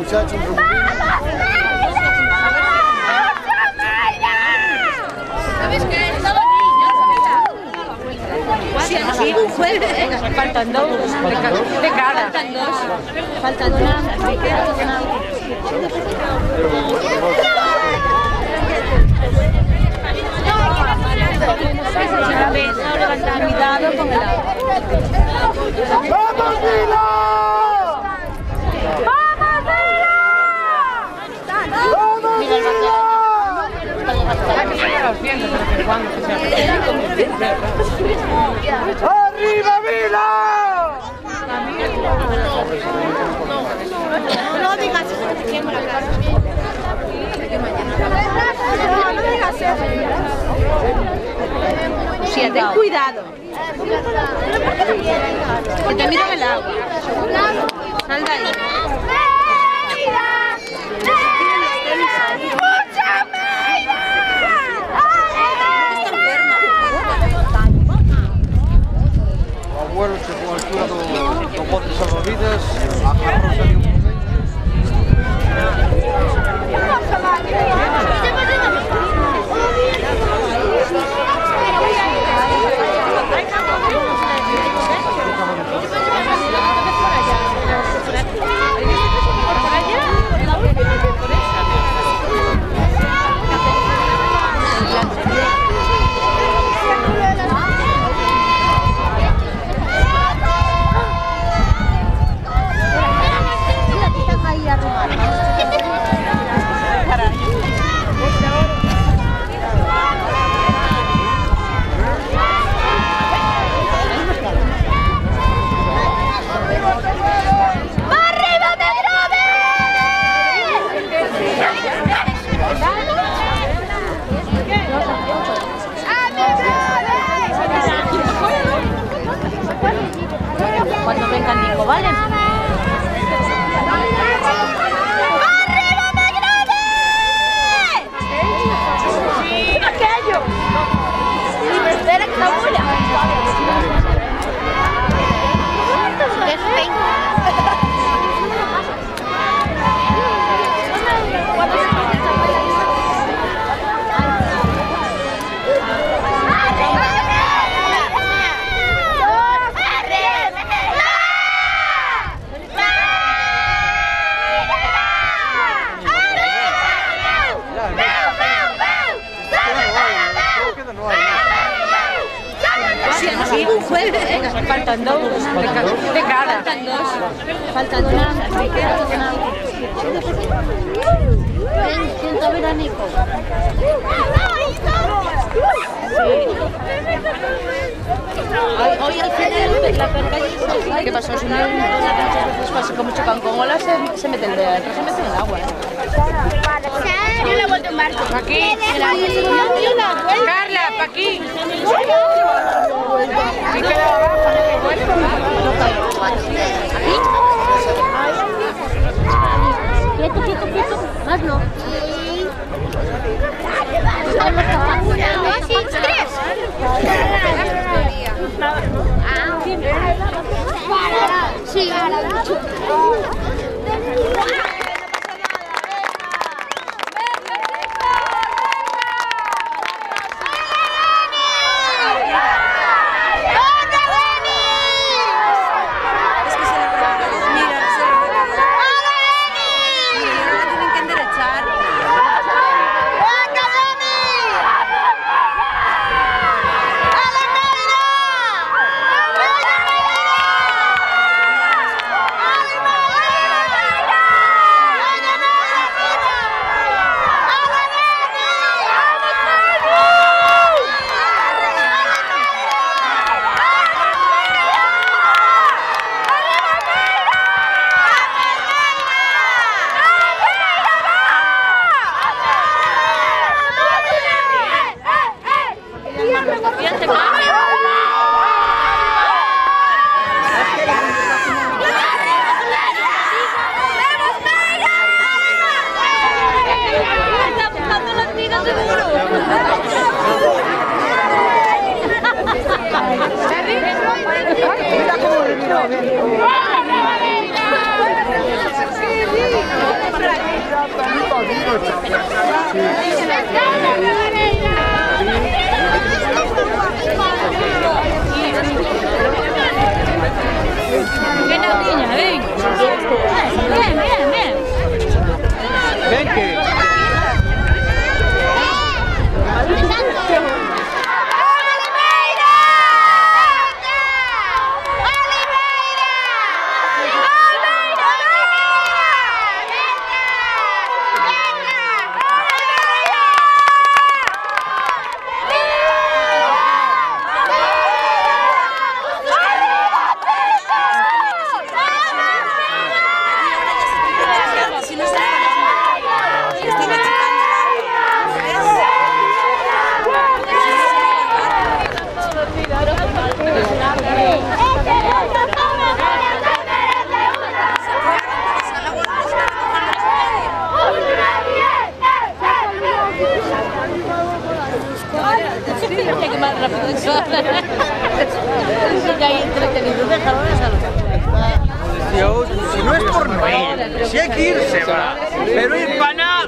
muchachos. ¿Sabes qué? Estaba aquí, ya sabía. Sí, faltan dos. De cara. Faltan dos. Faltan dos. Cuidado con el agua. ¡Vamos, Vila! ¡Arriba, Vila! No digas eso. No digas eso. Sí, ten cuidado. Que te miren el agua. Sal de ahí. Abuelo, se con altura do bote salvavidas, a carro saliu por cuando venga Nico, ¿vale? Faltan dos. De cara. Faltan dos. Faltan dos. Siento ver a Nico. Hoy al final la perca. ¿Qué pasó? Si no muchas veces como chocan con olas se meten en el agua. Yo la vuelto en barco. Aquí. Carla, pa' aquí. ¿Y queda abajo? Quieto, quieto, quieto. Más no. ¡Tres! Sí. Mira cómo Ven, niña, ven. Bien. Ven que... Que más rápido eso. Ya hay entretenido, déjalo. Si no es por no ir, si hay que ir, se va. Pero ir para nada.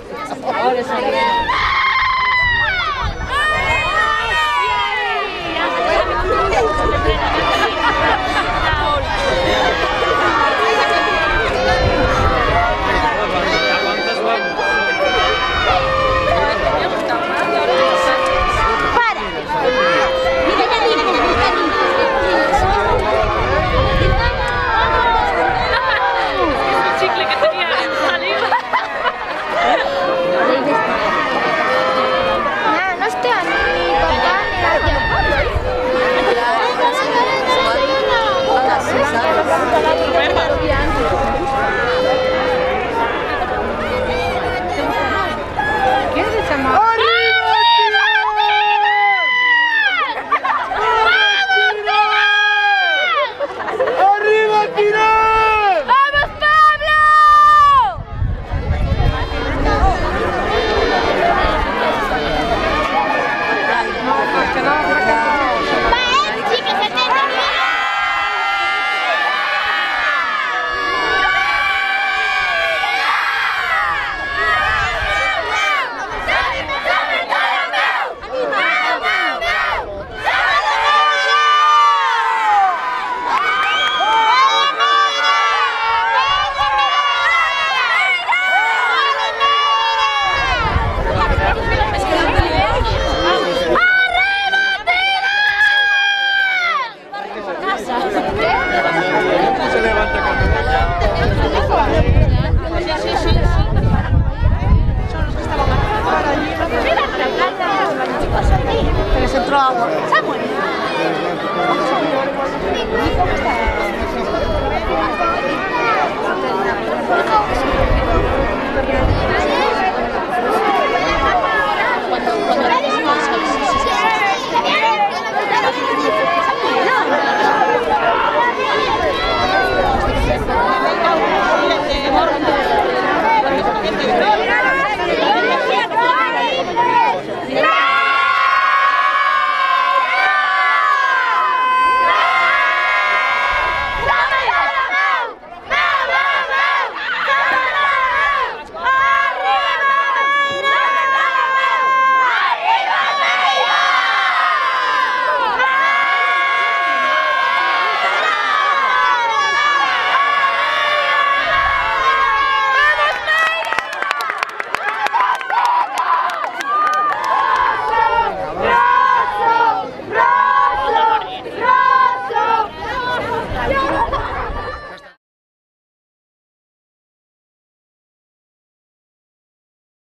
Que les entró agua. Samuel.